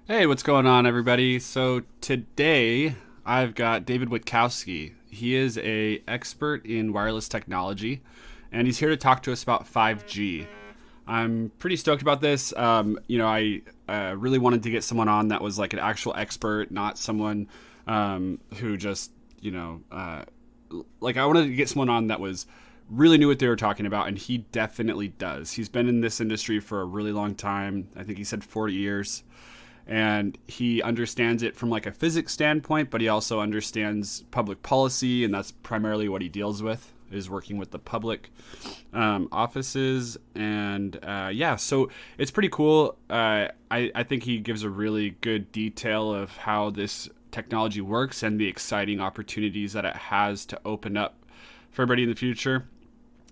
Hey, what's going on, everybody? So today I've got David Witkowski. He is a expert in wireless technology, and he's here to talk to us about 5G. I'm pretty stoked about this. I really wanted to get someone on that was like an actual expert, not someone who just, like I wanted to get someone on that was really knew what they were talking about, and he definitely does. He's been in this industry for a really long time. I think he said 40 years. And he understands it from like a physics standpoint, but he also understands public policy, and that's primarily what he deals with, is working with the public offices. And so it's pretty cool. I think he gives a really good detail of how this technology works and the exciting opportunities that it has to open up for everybody in the future.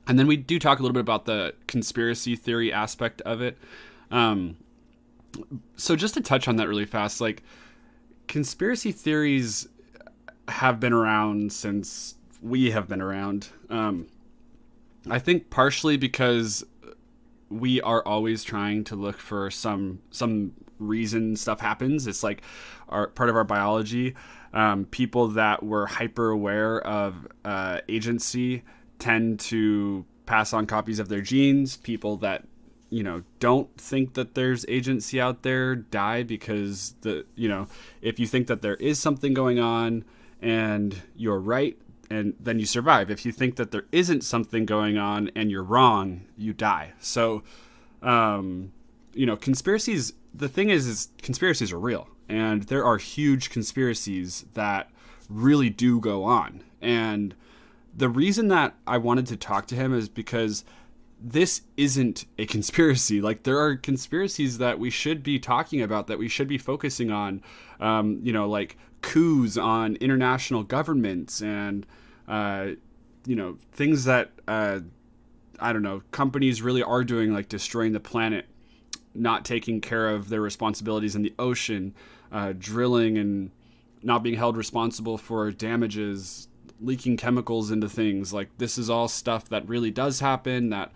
And then we do talk a little bit about the conspiracy theory aspect of it. So just to touch on that really fast, like conspiracy theories have been around since we have been around. I think partially because we are always trying to look for some reason stuff happens. It's like part of our biology. People that were hyper aware of agency tend to pass on copies of their genes. People that don't think that there's agency out there die because if you think that there is something going on and you're right, and then you survive. If you think that there isn't something going on and you're wrong, you die. So, conspiracies, the thing is conspiracies are real, and there are huge conspiracies that really do go on. And the reason that I wanted to talk to him is because this isn't a conspiracy. Like, there are conspiracies that we should be talking about, that we should be focusing on, like coups on international governments and, things that, companies really are doing, like destroying the planet, not taking care of their responsibilities in the ocean, drilling and not being held responsible for damages, leaking chemicals into things. Like, this is all stuff that really does happen, that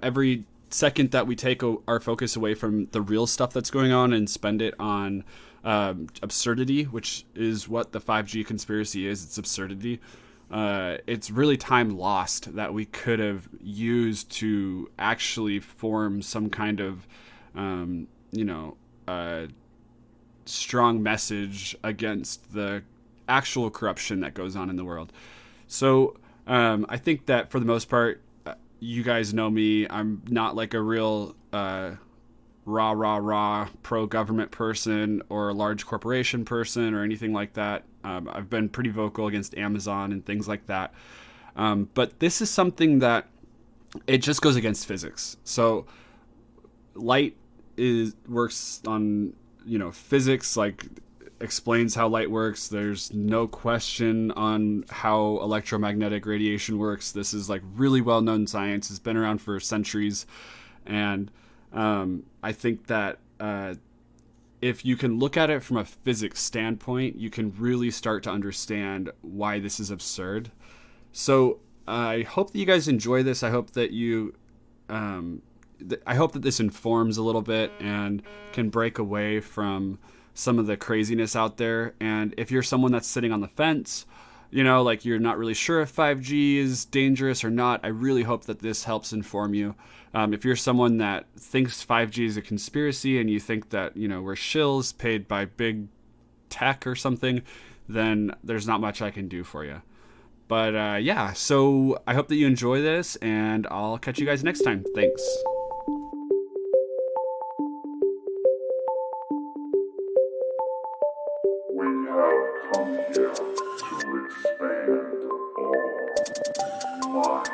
every second that we take our focus away from the real stuff that's going on and spend it on absurdity, which is what the 5G conspiracy is. It's absurdity. It's really time lost that we could have used to actually form some kind of strong message against the actual corruption that goes on in the world. So I think that for the most part, you guys know me. I'm not like a real rah pro-government person or a large corporation person or anything like that. I've been pretty vocal against Amazon and things like that. But this is something that it just goes against physics. So light works on, physics, like explains how light works. There's no question on how electromagnetic radiation works. This is like really well-known science. It's been around for centuries. And I think that if you can look at it from a physics standpoint, you can really start to understand why this is absurd. So I hope that you guys enjoy this. I hope that I hope that this informs a little bit and can break away from some of the craziness out there. And if you're someone that's sitting on the fence, like you're not really sure if 5G is dangerous or not, I really hope that this helps inform you. If you're someone that thinks 5G is a conspiracy and you think that, we're shills paid by big tech or something, then there's not much I can do for you. But so I hope that you enjoy this, and I'll catch you guys next time. Thanks. We have come here to expand all minds.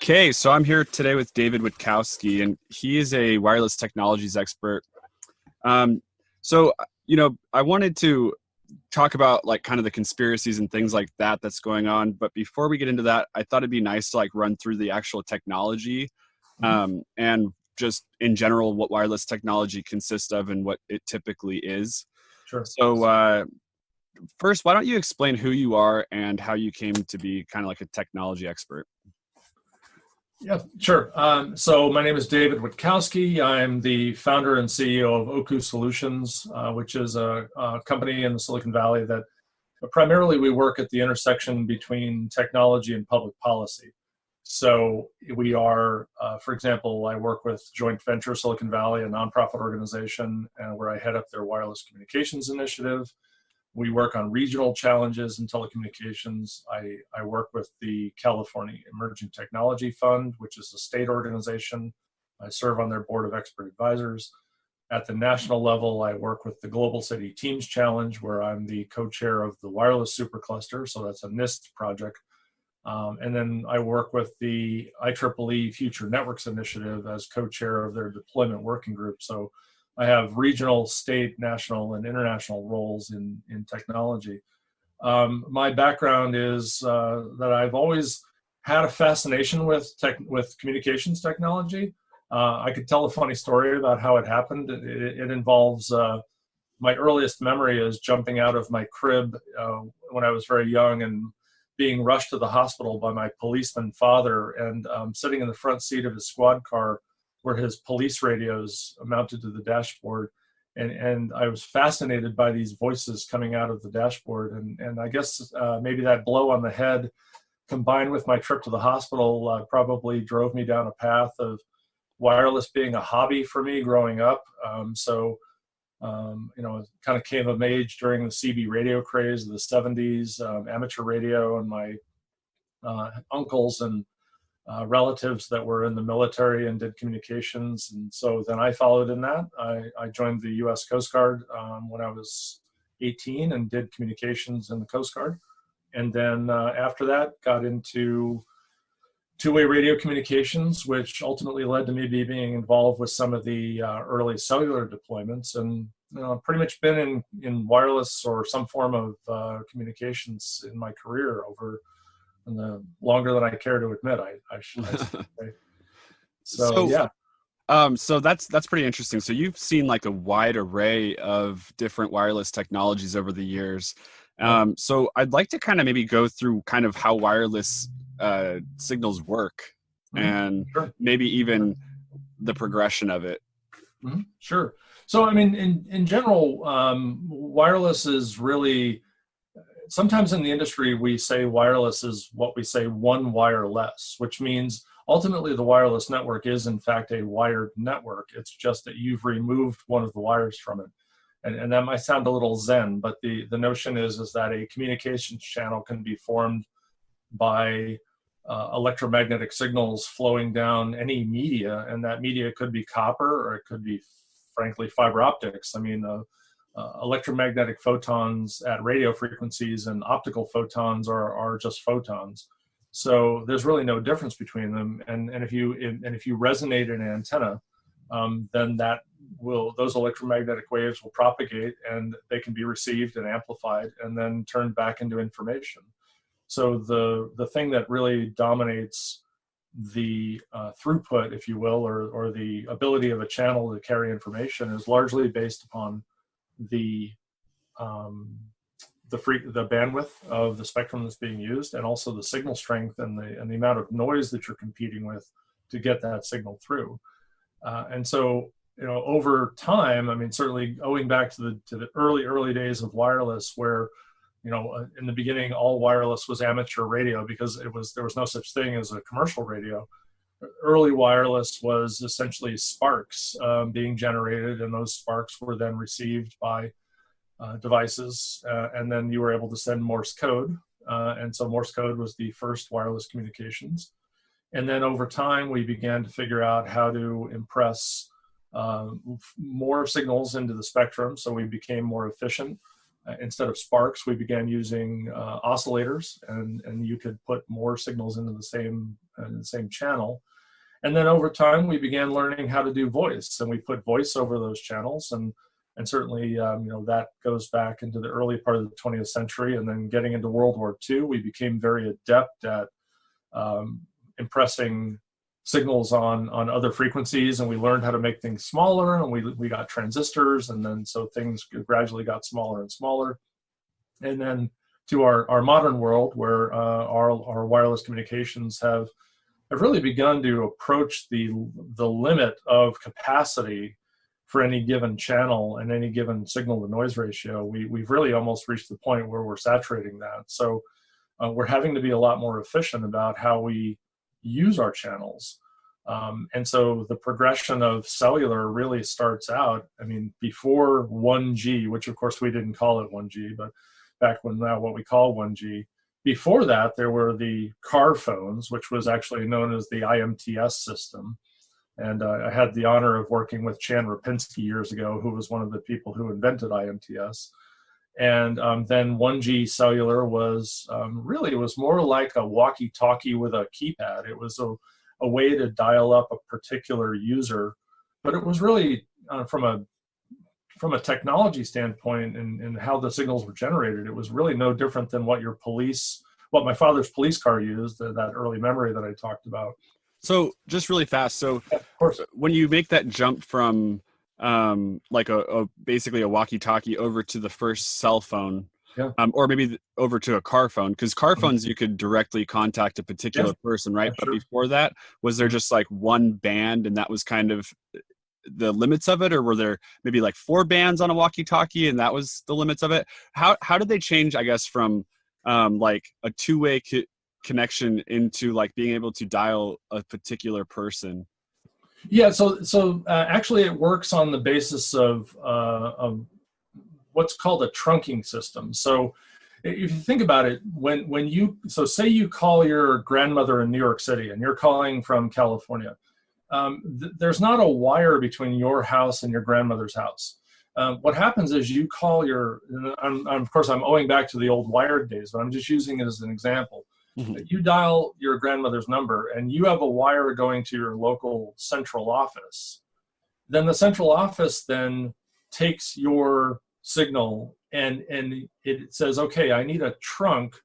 Okay, so I'm here today with David Witkowski, and he is a wireless technologies expert. Um, so, I wanted to talk about like kind of the conspiracies and things like that that's going on. But before we get into that, I thought it'd be nice to like run through the actual technology, and just in general what wireless technology consists of and what it typically is. Sure. So, first, why don't you explain who you are and how you came to be kind of like a technology expert? Yeah, sure. So my name is David Witkowski. I'm the founder and CEO of Oku Solutions, which is a company in the Silicon Valley that primarily we work at the intersection between technology and public policy. So we are, for example, I work with Joint Venture Silicon Valley, a nonprofit organization, where I head up their wireless communications initiative. We work on regional challenges in telecommunications. I work with the California Emerging Technology Fund, which is a state organization. I serve on their board of expert advisors. At the national level, I work with the Global City Teams Challenge, where I'm the co-chair of the Wireless Supercluster, so that's a NIST project. And then I work with the IEEE Future Networks Initiative as co-chair of their deployment working group. So I have regional, state, national, and international roles in technology. My background is that I've always had a fascination with communications technology. I could tell a funny story about how it happened. It involves my earliest memory is jumping out of my crib when I was very young and being rushed to the hospital by my policeman father, and sitting in the front seat of his squad car where his police radios mounted to the dashboard. And I was fascinated by these voices coming out of the dashboard. And I guess maybe that blow on the head combined with my trip to the hospital probably drove me down a path of wireless being a hobby for me growing up. It kind of came of age during the CB radio craze of the 70s, amateur radio, and my uncles and relatives that were in the military and did communications. And so then I followed in that. I joined the U.S. Coast Guard when I was 18 and did communications in the Coast Guard. And then after that, got into two-way radio communications, which ultimately led to me being involved with some of the early cellular deployments. And I've pretty much been in wireless or some form of communications in my career over the longer than I care to admit, I should say. So yeah. So that's pretty interesting. So you've seen like a wide array of different wireless technologies over the years. So I'd like to kind of maybe go through kind of how wireless signals work, and maybe even the progression of it. Sure. So I mean, in general, wireless is really, sometimes in the industry, we say wireless is what we say one wire less, which means ultimately the wireless network is in fact a wired network. It's just that you've removed one of the wires from it. And that might sound a little zen, but the notion is that a communications channel can be formed by electromagnetic signals flowing down any media, and that media could be copper or it could be, frankly, fiber optics. I mean, electromagnetic photons at radio frequencies and optical photons are just photons. So there's really no difference between them. And if you resonate an antenna, then those electromagnetic waves will propagate, and they can be received and amplified and then turned back into information. So the thing that really dominates the throughput, if you will, or the ability of a channel to carry information is largely based upon the bandwidth of the spectrum that's being used, and also the signal strength and the amount of noise that you're competing with to get that signal through. And so, over time, I mean, certainly going back to the early days of wireless, where in the beginning all wireless was amateur radio because there was no such thing as a commercial radio. Early wireless was essentially sparks being generated, and those sparks were then received by devices, and then you were able to send Morse code. And so Morse code was the first wireless communications. And then over time, we began to figure out how to impress more signals into the spectrum, so we became more efficient. instead of sparks, we began using oscillators, and you could put more signals into the same channel. And then over time, we began learning how to do voice, and we put voice over those channels. And certainly, that goes back into the early part of the 20th century. And then getting into World War II, we became very adept at impressing signals on other frequencies, and we learned how to make things smaller, and we got transistors, and then so things gradually got smaller and smaller. And then to our modern world, where our wireless communications have really begun to approach the limit of capacity for any given channel and any given signal to noise ratio. We've really almost reached the point where we're saturating that. So we're having to be a lot more efficient about how we use our channels. And so the progression of cellular really starts out, before 1G, which of course we didn't call it 1G, but back when now what we call 1G. Before that, there were the car phones, which was actually known as the IMTS system. And I had the honor of working with Chan Rapinski years ago, who was one of the people who invented IMTS. And then 1G cellular was really, it was more like a walkie-talkie with a keypad. It was a way to dial up a particular user, but it was really from a technology standpoint and how the signals were generated, it was really no different than what my father's police car used, that early memory that I talked about. So just really fast. So yeah, of course, when you make that jump from like basically a walkie-talkie over to the first cell phone, yeah. Or maybe over to a car phone, because car phones you could directly contact a particular person, right? Yeah, but sure. before that, was there just like one band and that was kind of the limits of it, or were there maybe like 4 bands on a walkie-talkie and that was the limits of it? How did they change, I guess, from like a two-way connection into like being able to dial a particular person? Yeah, so actually it works on the basis of what's called a trunking system. So if you think about it, say you call your grandmother in New York City and you're calling from California, there's not a wire between your house and your grandmother's house. What happens is you call of course I'm owing back to the old wired days, but I'm just using it as an example. Mm-hmm. You dial your grandmother's number and you have a wire going to your local central office. Then the central office then takes your signal and it says, okay, I need a trunk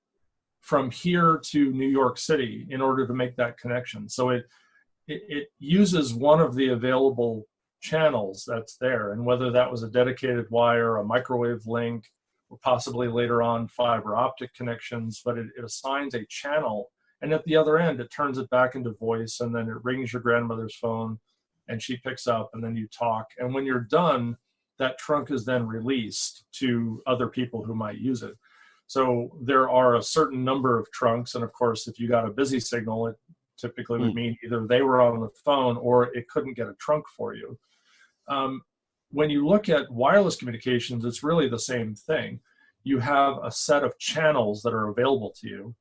from here to New York City in order to make that connection. So it uses one of the available channels that's there, and whether that was a dedicated wire, a microwave link, or possibly later on fiber optic connections, but it assigns a channel, and at the other end it turns it back into voice, and then it rings your grandmother's phone and she picks up, and then you talk, and when you're done, that trunk is then released to other people who might use it. So there are a certain number of trunks, and of course if you got a busy signal, it typically would mean either they were on the phone or it couldn't get a trunk for you. When you look at wireless communications, it's really the same thing. You have a set of channels that are available to you,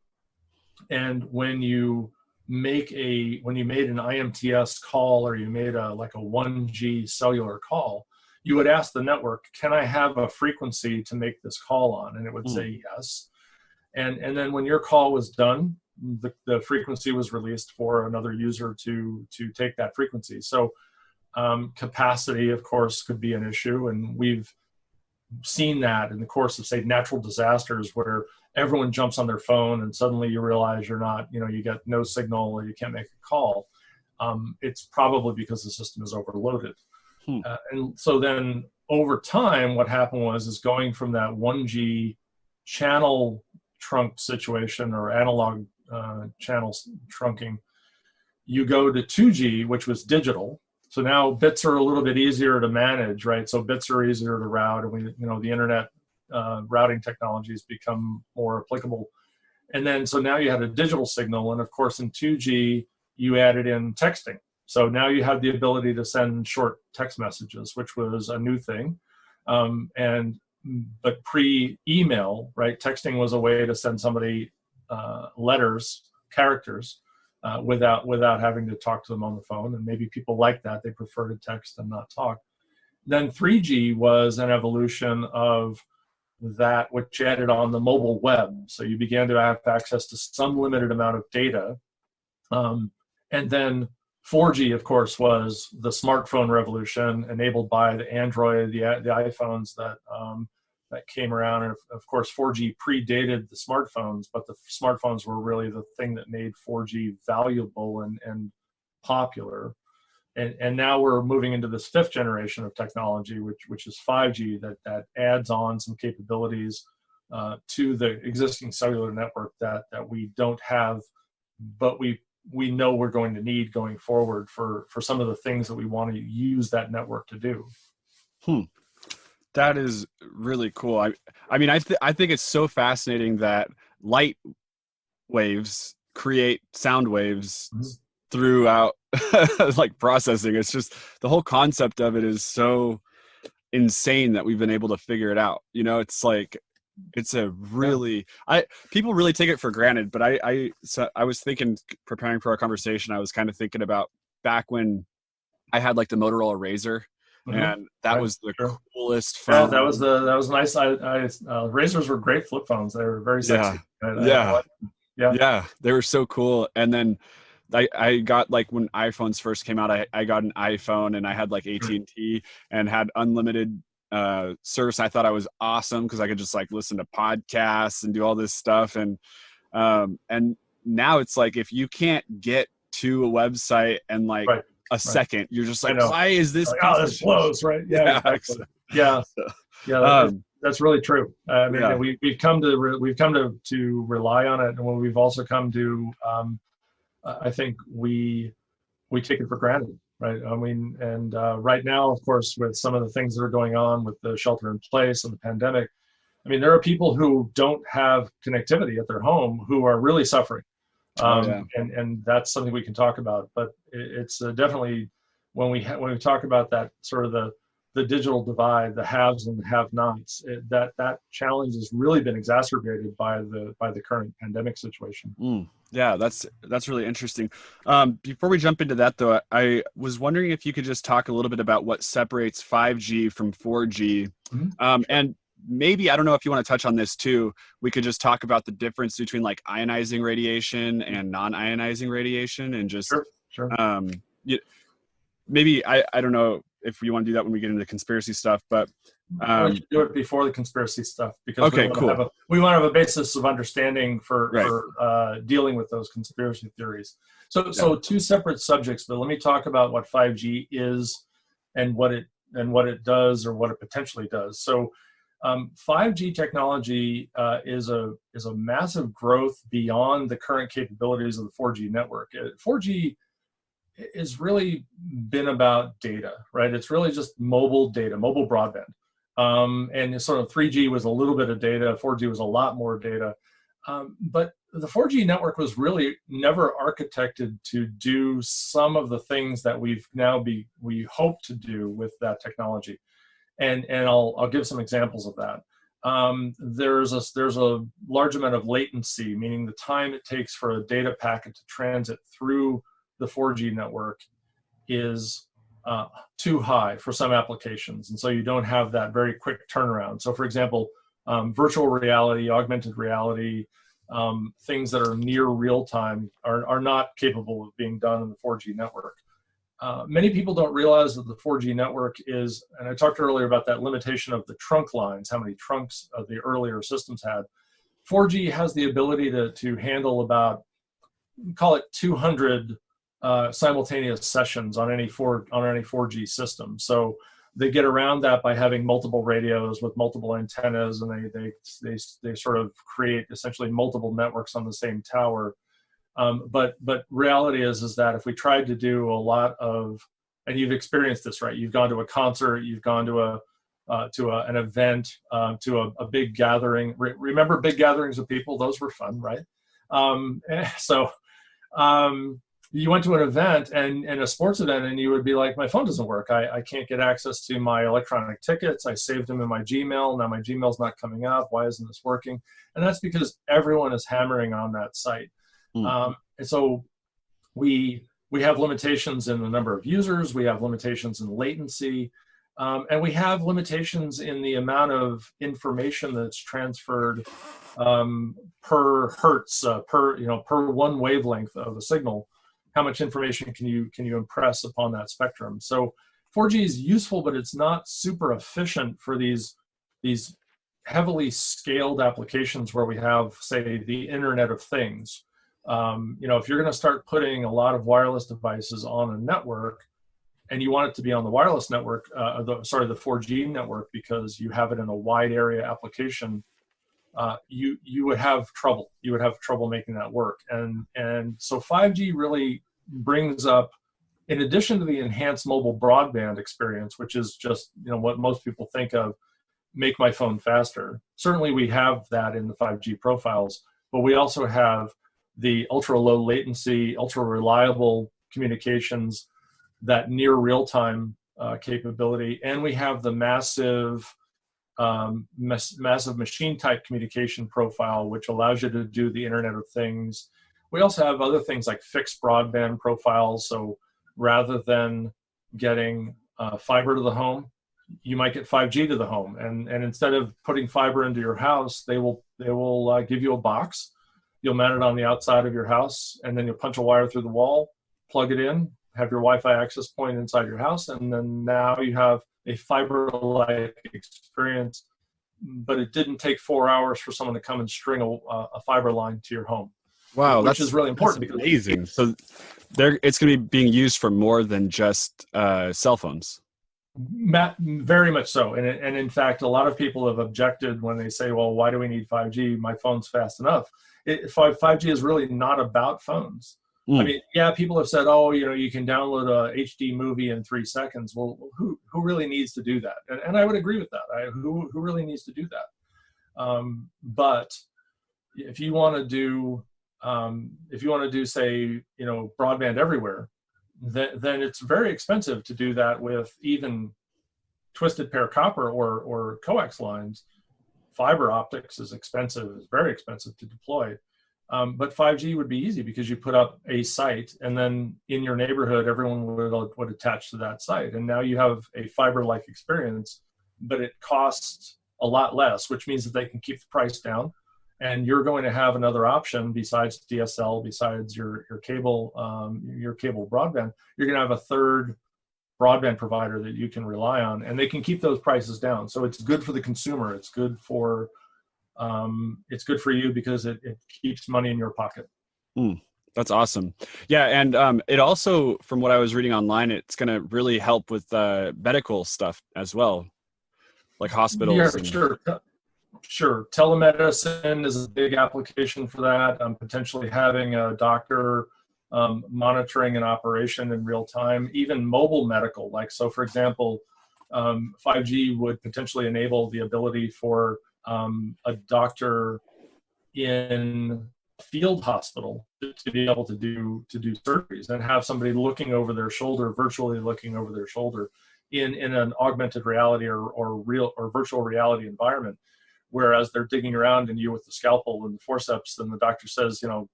and when you made an IMTS call, or you made a 1G cellular call, you would ask the network, can I have a frequency to make this call on? And it would say yes. And then when your call was done, the frequency was released for another user to take that frequency. So capacity, of course, could be an issue. And we've seen that in the course of, say, natural disasters, where everyone jumps on their phone and suddenly you realize you get no signal or you can't make a call. It's probably because the system is overloaded. And so then over time, what happened is going from that 1G channel trunk situation, or analog channels trunking, you go to 2G, which was digital. So now bits are a little bit easier to manage, right? So bits are easier to route, and the internet routing technologies become more applicable. And then so now you had a digital signal, and of course in 2G you added in texting. So now you have the ability to send short text messages, which was a new thing. But pre-email, right? Texting was a way to send somebody letters, characters, without having to talk to them on the phone. And maybe people like that. They prefer to text and not talk. Then 3G was an evolution of that which added on the mobile web. So you began to have access to some limited amount of data. And then 4G, of course, was the smartphone revolution enabled by the Android, the iPhones that came around. And of course, 4G predated the smartphones, but the smartphones were really the thing that made 4G valuable and popular. And now we're moving into this 5th generation of technology, which is 5G, that adds on some capabilities to the existing cellular network that we don't have, but we know we're going to need going forward for some of the things that we want to use that network to do. That is really cool. I mean, I think it's so fascinating that light waves create sound waves throughout like processing. It's just the whole concept of it is so insane that we've been able to figure it out. You know, it's like, it's a really, people really take it for granted, but I was thinking, preparing for our conversation, I was kind of thinking about back when I had like the Motorola Razr, and that was the coolest phone. Yeah, that was nice. Razrs were great flip phones. They were very sexy. Yeah, they were so cool. And then I got, like, when iPhones first came out, I got an iPhone, and I had like AT&T and had unlimited service. I thought I was awesome because I could just like listen to podcasts and do all this stuff. And now it's like, if you can't get to a website and like a second, you're just like, why is this? Like, oh, this blows, right? Yeah, exactly. That's really true. I mean, we've come to rely on it, and when we've also come to, I think we take it for granted. Right. I mean, and right now, of course, with some of the things that are going on with the shelter in place and the pandemic, I mean, there are people who don't have connectivity at their home who are really suffering. And that's something we can talk about. But it's definitely, when we talk about that sort of the digital divide, the haves and the have-nots, that challenge has really been exacerbated by the current pandemic situation. Yeah, that's really interesting. Before we jump into that, though, I was wondering if you could just talk a little bit about what separates 5G from 4G. And maybe, I don't know if you want to touch on this too, we could just talk about the difference between like ionizing radiation and non-ionizing radiation, and just maybe, I don't know if you want to do that when we get into conspiracy stuff, but we should do it before the conspiracy stuff, because we want to have a basis of understanding for dealing with those conspiracy theories. So two separate subjects, but let me talk about what 5G is and what it does, or what it potentially does. So 5G technology is a massive growth beyond the current capabilities of the 4G network. 4G has really been about data, right? It's really just mobile data, mobile broadband. And sort of 3G was a little bit of data, 4G was a lot more data. But the 4G network was really never architected to do some of the things that we hope to do with that technology. And I'll give some examples of that. There's a large amount of latency, meaning the time it takes for a data packet to transit through the 4G network is too high for some applications, and so you don't have that very quick turnaround. So, for example, virtual reality, augmented reality, things that are near real time are not capable of being done in the 4G network. Many people don't realize that the 4G network is, and I talked earlier about that limitation of the trunk lines, how many trunks the earlier systems had. 4G has the ability to handle about, call it 200 simultaneous sessions on any 4G system. So they get around that by having multiple radios with multiple antennas, and they sort of create essentially multiple networks on the same tower. But reality is that if we tried to do a lot of, and you've experienced this, right? You've gone to a concert, you've gone to an event, to a big gathering. Remember big gatherings of people? Those were fun, right? You went to an event and a sports event, and you would be like, my phone doesn't work. I can't get access to my electronic tickets. I saved them in my Gmail. Now my Gmail's not coming up. Why isn't this working? And that's because everyone is hammering on that site. And so we have limitations in the number of users. We have limitations in latency. And we have limitations in the amount of information that's transferred per hertz, per one wavelength of a signal. How much information can you impress upon that spectrum? So 4G is useful, but it's not super efficient for these heavily scaled applications where we have, say, the Internet of Things. If you're going to start putting a lot of wireless devices on a network, and you want it to be on the wireless network, the 4G network, because you have it in a wide area application, you would have trouble. You would have trouble making that work. And so 5G really brings up, in addition to the enhanced mobile broadband experience, which is just what most people think of, make my phone faster. Certainly we have that in the 5G profiles, but we also have the ultra low latency, ultra reliable communications, that near real-time capability, and we have the massive machine type communication profile, which allows you to do the Internet of Things. We also have other things like fixed broadband profiles. So rather than getting fiber to the home, you might get 5G to the home, and instead of putting fiber into your house, they will give you a box. You'll mount it on the outside of your house, and then you'll punch a wire through the wall, plug it in, have your Wi-Fi access point inside your house, and then now you have a fiber-like experience. But it didn't take 4 hours for someone to come and string a fiber line to your home. Wow, which is really important. That's amazing. So it's going to be being used for more than just cell phones. Very much so. And in fact, a lot of people have objected when they say, well, why do we need 5G? My phone's fast enough. 5G is really not about phones. I mean, yeah, people have said, oh, you can download a HD movie in 3 seconds. Well, who really needs to do that? And I would agree with that. Who really needs to do that? But if you want to do, say, broadband everywhere, then it's very expensive to do that with even twisted pair copper or coax lines. Fiber optics is expensive, it's very expensive to deploy. But 5G would be easy because you put up a site, and then in your neighborhood, everyone would attach to that site. And now you have a fiber-like experience, but it costs a lot less, which means that they can keep the price down. And you're going to have another option besides DSL, besides your cable broadband. You're going to have a third broadband provider that you can rely on, and they can keep those prices down. So it's good for the consumer. It's good for you because it keeps money in your pocket. That's awesome. Yeah, and it also, from what I was reading online, it's going to really help with medical stuff as well, like hospitals. Yeah, sure. Telemedicine is a big application for that. Potentially having a doctor monitoring an operation in real time, even mobile medical. So for example, 5G would potentially enable the ability for a doctor in a field hospital to be able to do surgeries and have somebody looking over their shoulder, virtually looking over their shoulder in an augmented reality or real or virtual reality environment. Whereas they're digging around and you with the scalpel and the forceps, and the doctor says,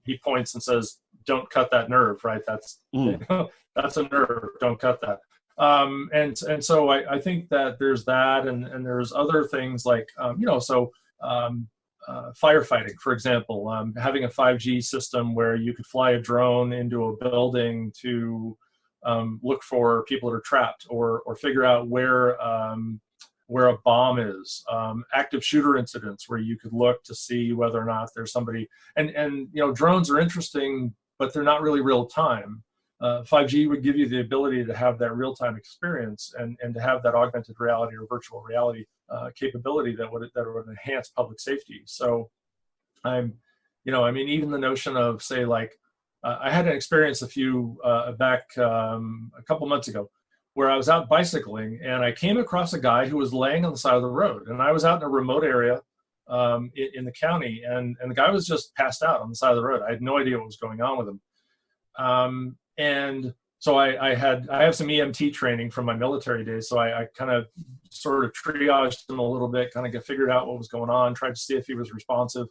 he points and says, don't cut that nerve, right? That's a nerve, don't cut that. And so I think that there's that, and there's other things like, firefighting, for example, having a 5G system where you could fly a drone into a building to look for people that are trapped or figure out where a bomb is, active shooter incidents where you could look to see whether or not there's somebody, and drones are interesting, but they're not really real time. 5G would give you the ability to have that real-time experience and to have that augmented reality or virtual reality capability that would enhance public safety. So even the notion of, say, I had an experience back a couple months ago where I was out bicycling and I came across a guy who was laying on the side of the road, and I was out in a remote area in the county, and the guy was just passed out on the side of the road. I had no idea what was going on with him. And so I have some EMT training from my military days. So I kind of sort of triaged him a little bit, kind of figured out what was going on, tried to see if he was responsive,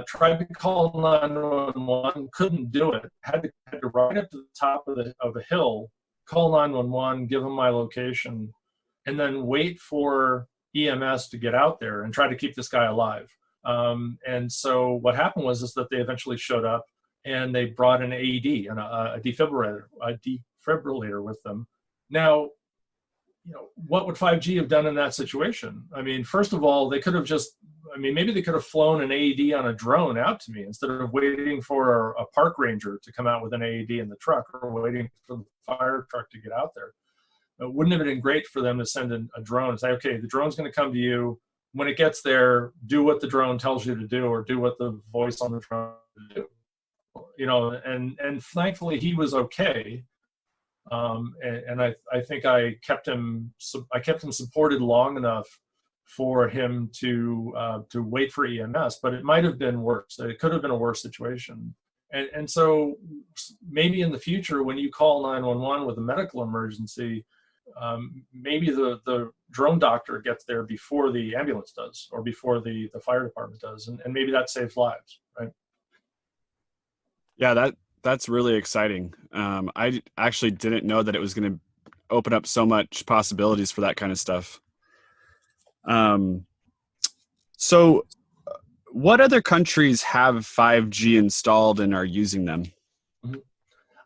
tried to call 911, couldn't do it. Had to ride up to the top of a hill, call 911, give him my location, and then wait for EMS to get out there and try to keep this guy alive. And so what happened was that they eventually showed up and they brought an AED and a defibrillator with them. Now, what would 5G have done in that situation? I mean, first of all, they could have maybe they could have flown an AED on a drone out to me instead of waiting for a park ranger to come out with an AED in the truck or waiting for the fire truck to get out there. It wouldn't have been great for them to send a drone and say, okay, the drone's going to come to you. When it gets there, do what the drone tells you to do, or do what the voice on the drone to do. And thankfully he was okay. And I think I kept him supported long enough for him to wait for EMS, but it might have been worse. It could have been a worse situation. And so maybe in the future, when you call 911 with a medical emergency, maybe the drone doctor gets there before the ambulance does, or before the fire department does, and maybe that saves lives, right? Yeah, that's really exciting. I actually didn't know that it was going to open up so much possibilities for that kind of stuff. So what other countries have 5G installed and are using them?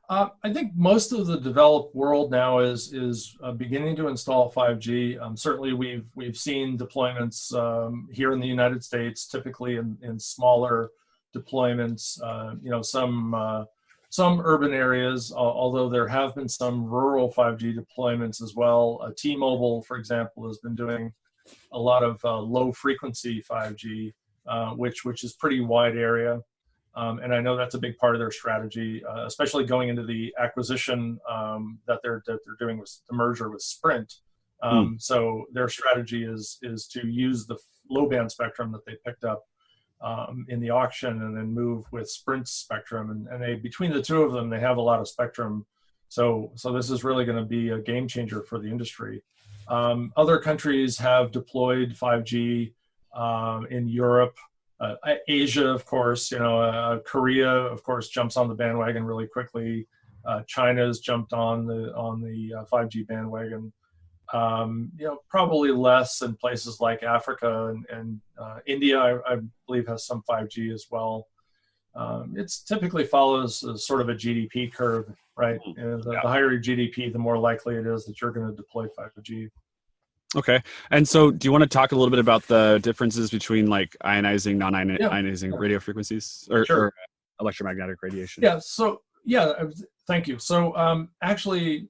I think most of the developed world now is beginning to install 5G. Certainly, we've seen deployments here in the United States, typically in smaller deployments. Some urban areas, although there have been some rural 5G deployments as well. T-Mobile, for example, has been doing a lot of low frequency 5G, which is pretty wide area. And I know that's a big part of their strategy, especially going into the acquisition that they're doing with the merger with Sprint. So their strategy is to use the low band spectrum that they picked up in the auction and then move with Sprint's spectrum. And they, between the two of them, they have a lot of spectrum. So this is really going to be a game changer for the industry. Other countries have deployed 5G in Europe. Asia, of course, Korea, of course, jumps on the bandwagon really quickly. China's jumped on the 5G bandwagon. Probably less in places like Africa and India, I believe, has some 5G as well. It typically follows sort of a GDP curve, right? The higher your GDP, the more likely it is that you're going to deploy 5G. Okay. And so do you want to talk a little bit about the differences between like ionizing, non-ionizing radio frequencies or electromagnetic radiation? Thank you. So actually,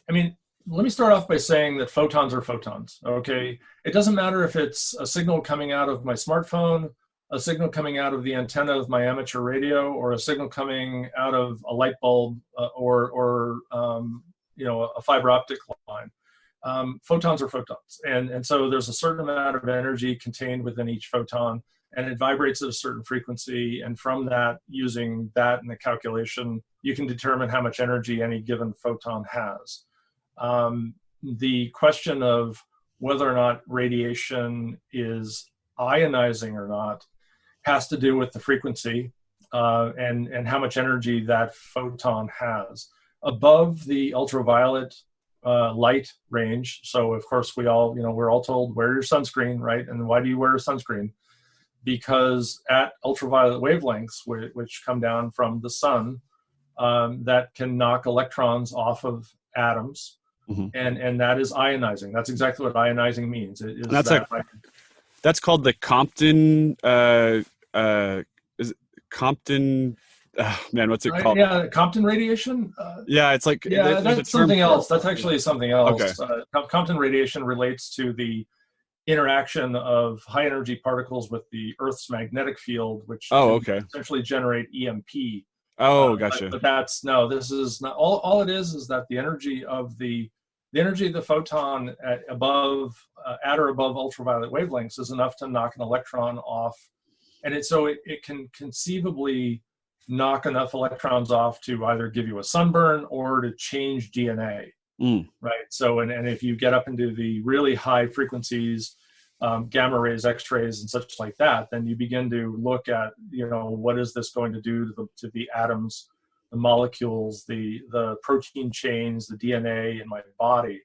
let me start off by saying that photons are photons, okay? It doesn't matter if it's a signal coming out of my smartphone, a signal coming out of the antenna of my amateur radio, or a signal coming out of a light bulb or a fiber optic line. Photons are photons. And so there's a certain amount of energy contained within each photon, and it vibrates at a certain frequency. And from that, using that in the calculation, you can determine how much energy any given photon has. The question of whether or not radiation is ionizing or not has to do with the frequency and how much energy that photon has. Above the ultraviolet light range. So of course we're all told, wear your sunscreen, right? And why do you wear a sunscreen? Because at ultraviolet wavelengths, which come down from the sun, that can knock electrons off of atoms, and that is ionizing. That's exactly what ionizing means. That's called the Compton. Is it Compton? Oh, man, what's it called? Yeah, Compton Radiation. It's like that's something else. That's actually something else. Okay. Compton Radiation relates to the interaction of high energy particles with the Earth's magnetic field, which essentially generate EMP. Oh, gotcha. But this is not all. It is that the energy of the photon at or above ultraviolet wavelengths is enough to knock an electron off, and it can conceivably knock enough electrons off to either give you a sunburn or to change DNA, right? So, and if you get up into the really high frequencies, gamma rays, X-rays, and such like that, then you begin to look at, what is this going to do to the atoms, the molecules, the protein chains, the DNA in my body.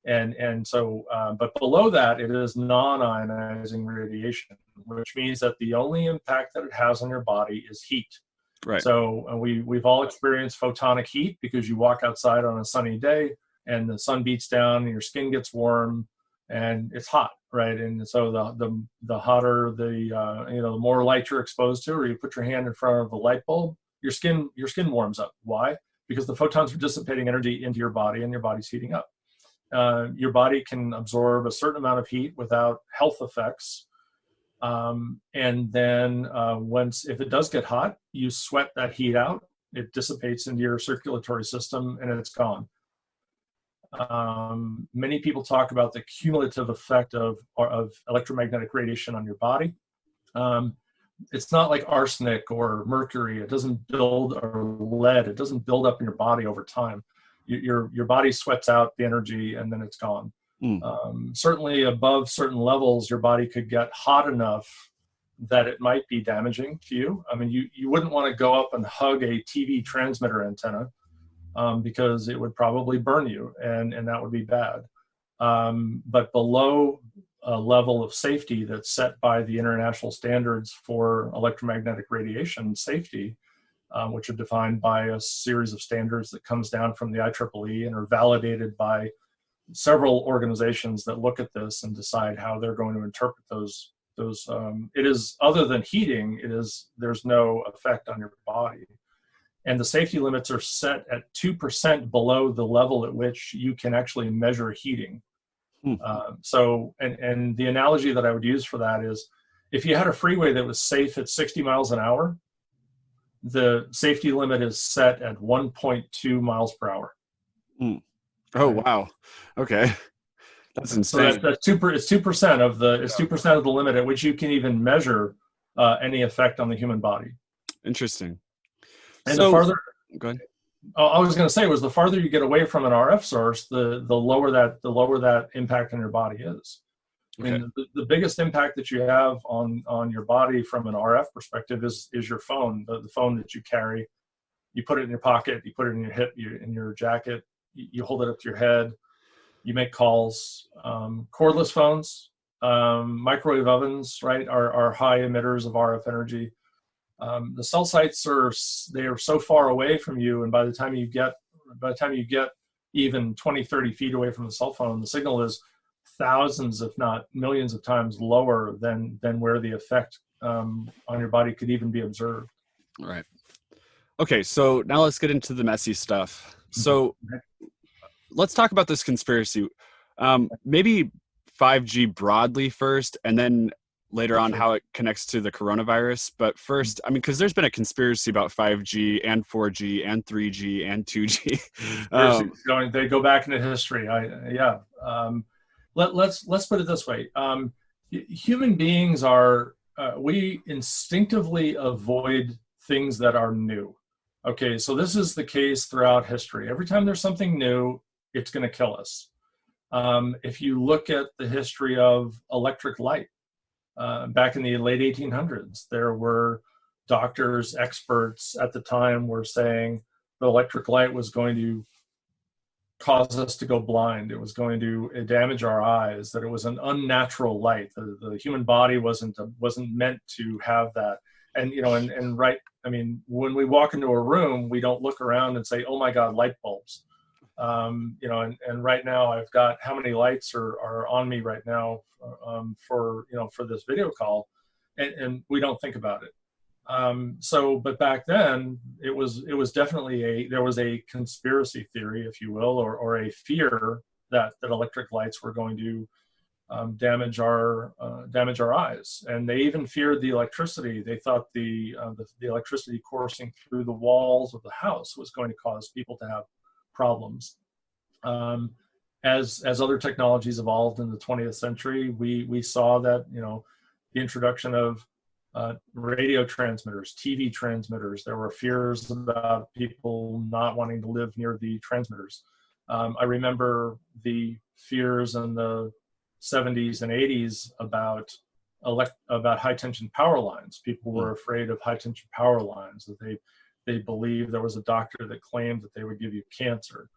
But below that, it is non-ionizing radiation, which means that the only impact that it has on your body is heat. Right. So we've all experienced photonic heat because you walk outside on a sunny day and the sun beats down and your skin gets warm and it's hot, right? And so the hotter the more light you're exposed to, or you put your hand in front of a light bulb, your skin warms up. Why? Because the photons are dissipating energy into your body and your body's heating up. Your body can absorb a certain amount of heat without health effects. And then if it does get hot, you sweat that heat out, it dissipates into your circulatory system and it's gone. Many people talk about the cumulative effect of electromagnetic radiation on your body. It's not like arsenic or mercury. It doesn't build, or lead. It doesn't build up in your body over time. Your body sweats out the energy and then it's gone. Certainly above certain levels, your body could get hot enough that it might be damaging to you. I mean, you wouldn't want to go up and hug a TV transmitter antenna because it would probably burn you, and that would be bad. But below a level of safety that's set by the international standards for electromagnetic radiation safety, which are defined by a series of standards that comes down from the IEEE and are validated by several organizations that look at this and decide how they're going to interpret those. It is, other than heating, there's no effect on your body. And the safety limits are set at 2% below the level at which you can actually measure heating. And the analogy that I would use for that is, if you had a freeway that was safe at 60 miles an hour, the safety limit is set at 1.2 miles per hour. Oh, wow. Okay. That's insane. So that's 2% of the 2% of the limit at which you can even measure any effect on the human body. Interesting. And the farther, go ahead. I was going to say was, the farther you get away from an RF source, the lower that impact on your body is. Okay. I mean, the biggest impact that you have on your body from an RF perspective is your phone, the phone that you carry. You put it in your pocket, you put it in your hip, in your jacket, you hold it up to your head, you make calls. Cordless phones, microwave ovens, right, are high emitters of RF energy. The cell sites are so far away from you, and by the time you get even 20, 30 feet away from the cell phone, the signal is thousands, if not millions of times lower than where the effect on your body could even be observed. Right. Okay, so now let's get into the messy stuff. So let's talk about this conspiracy. Maybe 5G broadly first, and then later on how it connects to the coronavirus. But first, I mean, because there's been a conspiracy about 5G and 4G and 3G and 2G. They go back into history. Let's put it this way. Human beings we instinctively avoid things that are new. Okay, so this is the case throughout history. Every time there's something new, it's going to kill us. If you look at the history of electric light, back in the late 1800s, there were doctors, experts at the time were saying the electric light was going to cause us to go blind. It was going to damage our eyes, that it was an unnatural light. The human body wasn't meant to have that. And, right, I mean, when we walk into a room, we don't look around and say, oh my God, light bulbs. And right now I've got, how many lights are on me right now for this video call, and we don't think about it. But back then it was definitely there was a conspiracy theory, if you will, or a fear that electric lights were going to damage our eyes. And they even feared the electricity. They thought the electricity coursing through the walls of the house was going to cause people to have problems. As other technologies evolved in the 20th century, we saw that the introduction of radio transmitters, TV transmitters, there were fears about people not wanting to live near the transmitters. I remember the fears in the 70s and 80s about high tension power lines. People were afraid of high tension power lines, that they believed there was a doctor that claimed that they would give you cancer.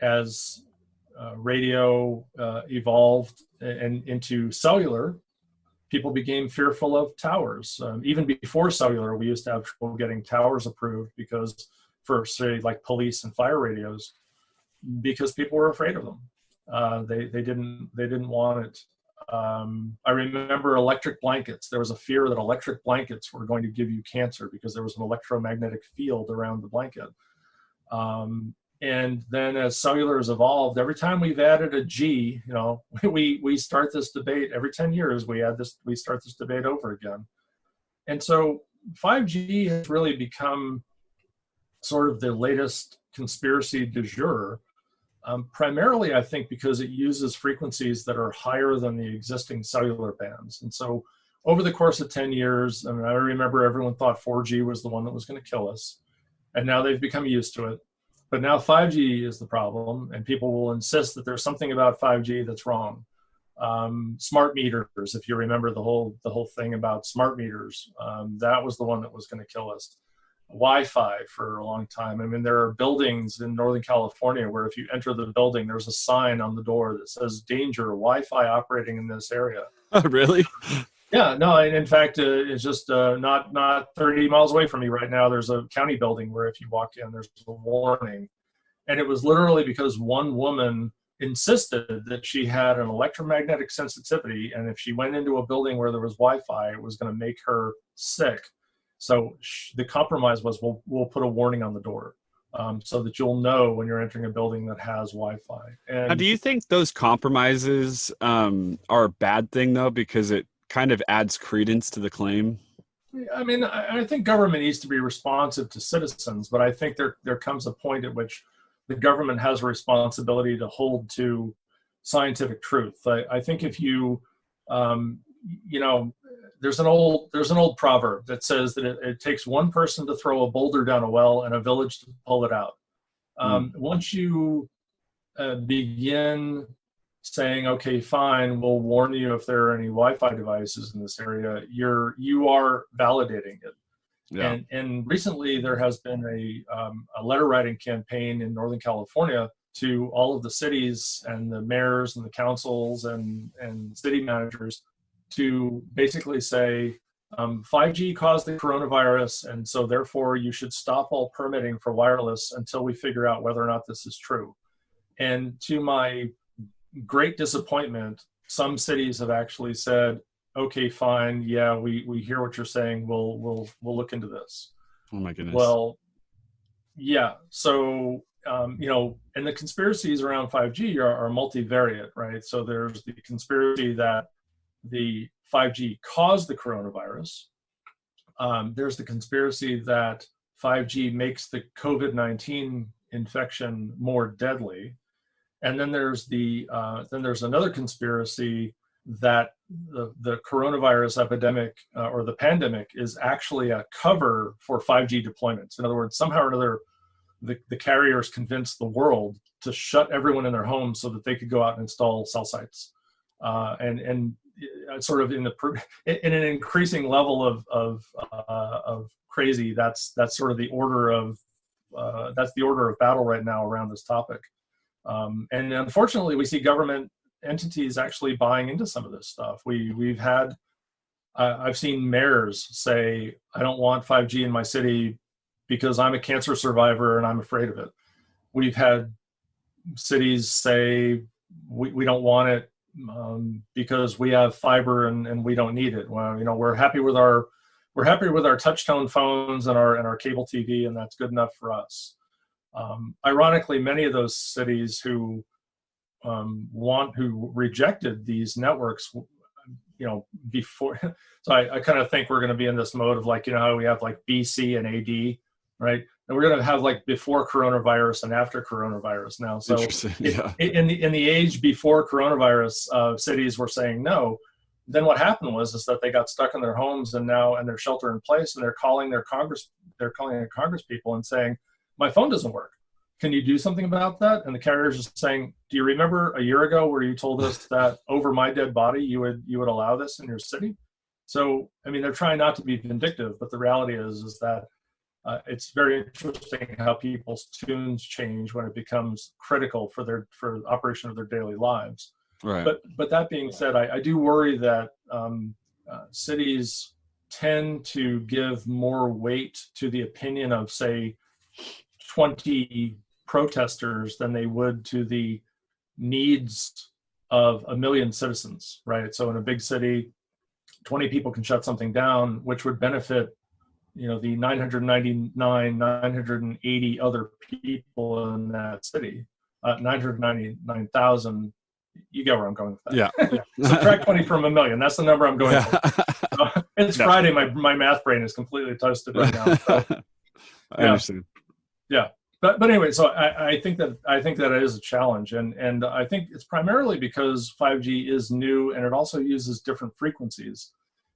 As radio evolved and into cellular, people became fearful of towers. Even before cellular, we used to have trouble getting towers approved because for, say, like police and fire radios, because people were afraid of them. They didn't want it. I remember electric blankets. There was a fear that electric blankets were going to give you cancer because there was an electromagnetic field around the blanket. And then as cellular has evolved, every time we've added a G, you know, we start this debate every 10 years. We start this debate over again. And so 5G has really become sort of the latest conspiracy du jour. Primarily, I think, because it uses frequencies that are higher than the existing cellular bands. And so over the course of 10 years, I mean, I remember everyone thought 4G was the one that was going to kill us. And now they've become used to it. But now 5G is the problem, and people will insist that there's something about 5G that's wrong. Smart meters, if you remember the whole thing about smart meters, that was the one that was going to kill us. Wi-Fi for a long time. I mean, there are buildings in Northern California where if you enter the building, there's a sign on the door that says "Danger, Wi-Fi operating in this area." Oh, really? Yeah, no, and in fact, it's just not 30 miles away from me right now. There's a county building where if you walk in, there's a warning. And it was literally because one woman insisted that she had an electromagnetic sensitivity, and if she went into a building where there was Wi-Fi, it was going to make her sick. So the compromise was we'll put a warning on the door so that you'll know when you're entering a building that has Wi-Fi. And Now, do you think those compromises are a bad thing, though, because it kind of adds credence to the claim? I mean, I think government needs to be responsive to citizens, but I think there comes a point at which the government has a responsibility to hold to scientific truth. I think if you, you know, there's an old proverb that says that it takes one person to throw a boulder down a well and a village to pull it out. Once you begin saying, okay, fine, we'll warn you if there are any Wi-Fi devices in this area, you are validating it. Yeah. And recently there has been a letter writing campaign in Northern California to all of the cities and the mayors and the councils and city managers to basically say 5G caused the coronavirus, and so therefore you should stop all permitting for wireless until we figure out whether or not this is true. And to my great disappointment, some cities have actually said, okay, fine, yeah, we hear what you're saying, we'll look into this. Oh my goodness. Well, yeah, so you know, and the conspiracies around 5G are multivariate, right? So there's the conspiracy that the 5G caused the coronavirus. There's the conspiracy that 5G makes the COVID-19 infection more deadly. And then there's another conspiracy that the coronavirus epidemic or the pandemic is actually a cover for 5G deployments. In other words, somehow or another, the carriers convinced the world to shut everyone in their homes so that they could go out and install cell sites. And sort of in an increasing level of crazy, that's sort of the order of battle right now around this topic. And unfortunately, we see government entities actually buying into some of this stuff. We've had, I've seen mayors say, I don't want 5G in my city because I'm a cancer survivor and I'm afraid of it. We've had cities say, we don't want it because we have fiber and we don't need it. Well, you know, we're happy with our touch tone phones and our cable TV, and that's good enough for us. Ironically, many of those cities who rejected these networks, you know, before. So I kind of think we're going to be in this mode of like, you know, how we have like BC and AD, right? And we're going to have like before coronavirus and after coronavirus now. So yeah. in the age before coronavirus, cities were saying no. Then what happened was that they got stuck in their homes and they're shelter in place, and they're calling their Congress people and saying, my phone doesn't work. Can you do something about that? And the carriers are saying, do you remember a year ago where you told us that over my dead body you would allow this in your city? So I mean, they're trying not to be vindictive, but the reality is that it's very interesting how people's tunes change when it becomes critical for the operation of their daily lives. Right. But that being said, I do worry that cities tend to give more weight to the opinion of, say, 20 protesters than they would to the needs of 1 million citizens, right? So in a big city, 20 people can shut something down, which would benefit, the 980 other people in that city. 999,000, you get where I'm going with that. Yeah. Subtract 20 from 1 million. That's the number I'm going for. It's Friday. My math brain is completely toasted right now. So, I understand. Yeah. But anyway, so I think that it is a challenge, and I think it's primarily because 5G is new and it also uses different frequencies,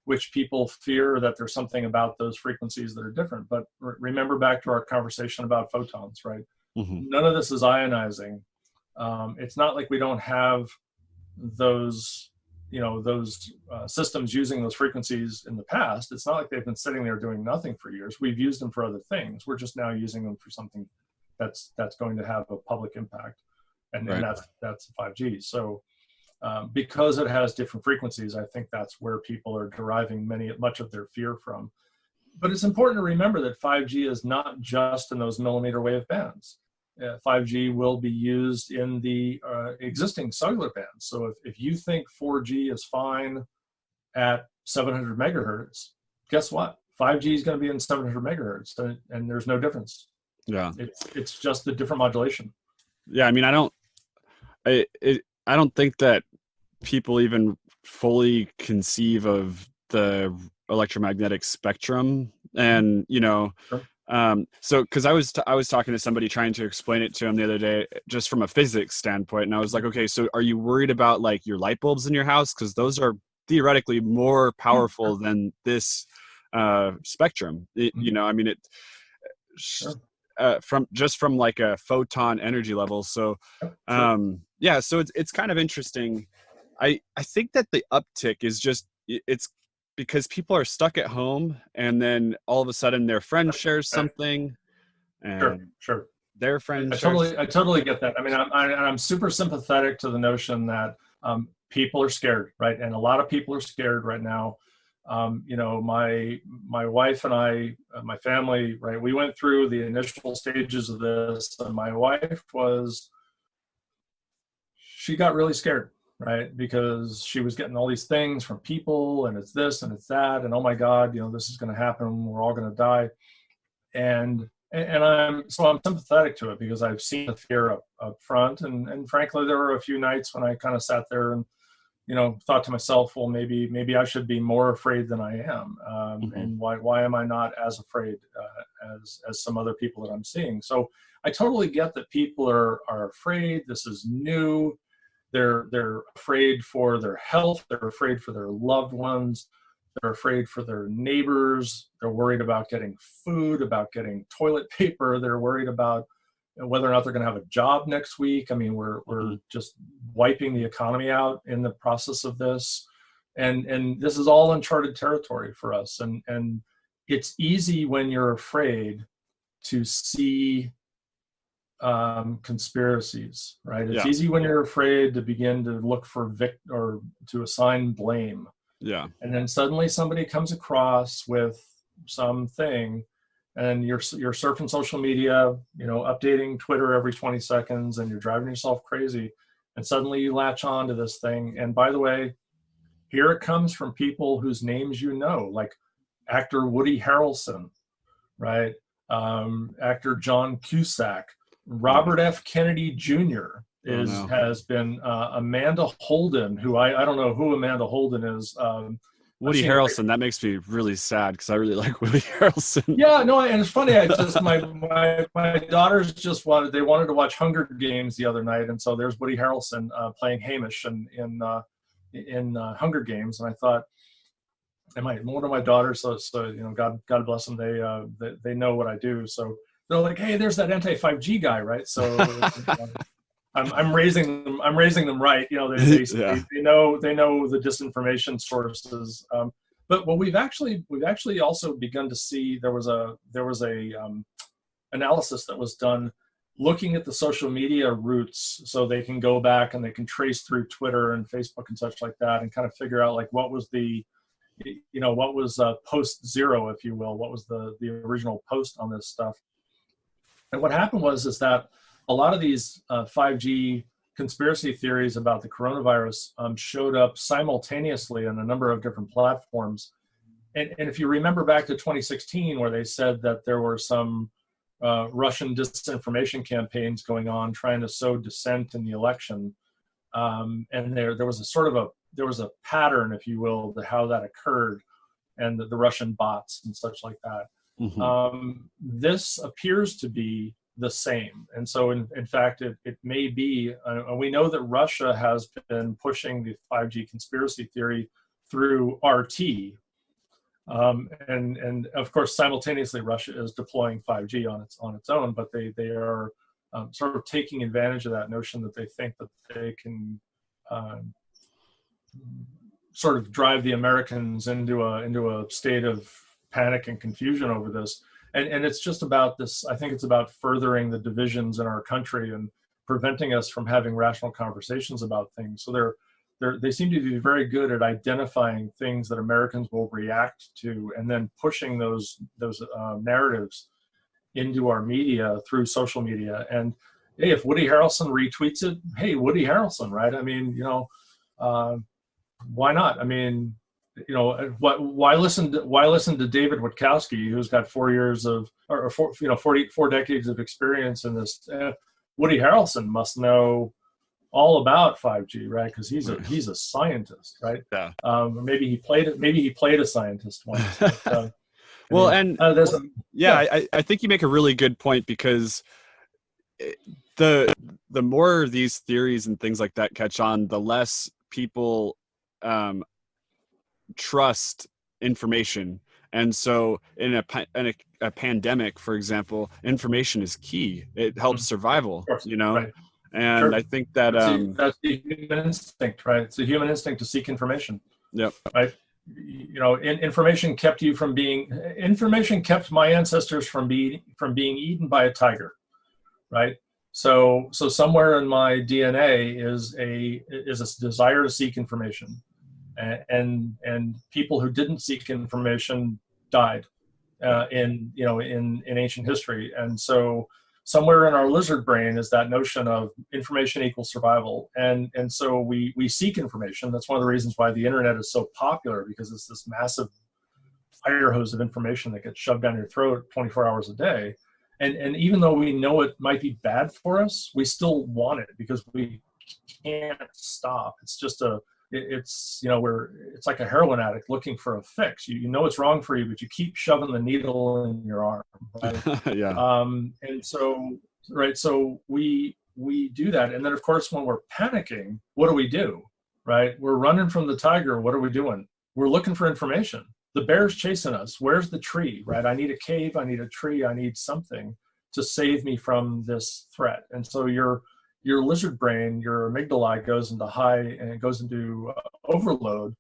which people fear that there's something about those frequencies that are different. But remember back to our conversation about photons, right? Mm-hmm. None of this is ionizing. It's not like we don't have those systems using those frequencies in the past. It's not like they've been sitting there doing nothing for years. We've used them for other things. We're just now using them for something that's going to have a public impact, and that's 5G. So because it has different frequencies, I think that's where people are deriving much of their fear from. But it's important to remember that 5G is not just in those millimeter wave bands. 5G will be used in the existing cellular bands. So if you think 4G is fine at 700 megahertz, guess what? 5G is going to be in 700 megahertz, and there's no difference. Yeah, it's just a different modulation. Yeah, I mean, I don't think that people even fully conceive of the electromagnetic spectrum, and Sure. So because I was talking to somebody trying to explain it to him the other day, just from a physics standpoint, and I was like, okay, so are you worried about like your light bulbs in your house, because those are theoretically more powerful than this spectrum? I mean, it. Sure. From like a photon energy level. So so it's kind of interesting. I think that the uptick is just, it's because people are stuck at home, and then all of a sudden their friend shares something, and sure. their friend I totally get that. I mean, I'm super sympathetic to the notion that people are scared, right? And a lot of people are scared right now. My wife and I, my family, right, we went through the initial stages of this, and my wife she got really scared, right? Because she was getting all these things from people, and it's this and it's that, and oh my God, this is going to happen. We're all going to die. And I'm sympathetic to it, because I've seen the fear up front. And frankly, there were a few nights when I kind of sat there and, thought to myself, well, maybe I should be more afraid than I am. And why am I not as afraid as some other people that I'm seeing? So I totally get that people are afraid. This is new. They're afraid for their health. They're afraid for their loved ones. They're afraid for their neighbors. They're worried about getting food, about getting toilet paper. They're worried about whether or not they're going to have a job next week. I mean, we're just wiping the economy out in the process of this. And this is all uncharted territory for us. And it's easy when you're afraid to see conspiracies, right? It's easy when you're afraid to begin to look for or to assign blame. Yeah. And then suddenly somebody comes across with something, and you're surfing social media, updating Twitter every 20 seconds, and you're driving yourself crazy. And suddenly you latch on to this thing. And by the way, here it comes from people whose names like actor Woody Harrelson, right? Actor John Cusack, Robert F. Kennedy Jr. has been Amanda Holden, who I don't know who Amanda Holden is. Woody Harrelson, that makes me really sad, because I really like Woody Harrelson. Yeah, no, and it's funny. I just my daughters just wanted to watch Hunger Games the other night, and so there's Woody Harrelson playing Hamish in Hunger Games, and I thought, one of my daughters, so God bless them, they know what I do, so they're like, hey, there's that anti-5G guy, right? So I'm raising them right. They know the disinformation sources. But what we've actually also begun to see, there was a analysis that was done looking at the social media routes, so they can go back and they can trace through Twitter and Facebook and such like that, and kind of figure out like what was post zero, if you will, what was the original post on this stuff. And what happened is that a lot of these 5G conspiracy theories about the coronavirus showed up simultaneously on a number of different platforms. And if you remember back to 2016, where they said that there were some Russian disinformation campaigns going on trying to sow dissent in the election, and there was a pattern, if you will, to how that occurred, and the Russian bots and such like that. Mm-hmm. This appears to be the same, and so in fact it may be. We know that Russia has been pushing the 5G conspiracy theory through RT. And of course, simultaneously, Russia is deploying 5G on its own, but they are sort of taking advantage of that notion that they think that they can sort of drive the Americans into a state of panic and confusion over this. And it's just about this. I think it's about furthering the divisions in our country and preventing us from having rational conversations about things. So they seem to be very good at identifying things that Americans will react to, and then pushing those narratives into our media through social media. And hey, if Woody Harrelson retweets it, hey, Woody Harrelson, right? I mean, why not? I mean, why listen to David Witkowski, who's got 44 decades of experience in this? Woody Harrelson must know all about 5G, right? Because he's a scientist, right? Yeah. Maybe he played a scientist once. But, I think you make a really good point, because the more these theories and things like that catch on, the less people trust information. And so in a pandemic, for example, information is key. It helps survival, Right. And sure. I think that that's the human instinct, right? It's a human instinct to seek information. Yep. Right. Information kept my ancestors from being eaten by a tiger, right? So somewhere in my DNA is a desire to seek information, and people who didn't seek information died in ancient history. And so somewhere in our lizard brain is that notion of information equals survival. And so we seek information. That's one of the reasons why the internet is so popular, because it's this massive fire hose of information that gets shoved down your throat 24 hours a day. And even though we know it might be bad for us, we still want it because we can't stop. It's just it's like a heroin addict looking for a fix. You know it's wrong for you, but you keep shoving the needle in your arm, right? Yeah. And so, right, so we do that. And then of course, when we're panicking, what do? Right? We're running from the tiger. What are we doing? We're looking for information. The bear's chasing us. Where's the tree, right? I need a cave, I need a tree, I need something to save me from this threat. And so your lizard brain, your amygdala goes into high, and it goes into overload,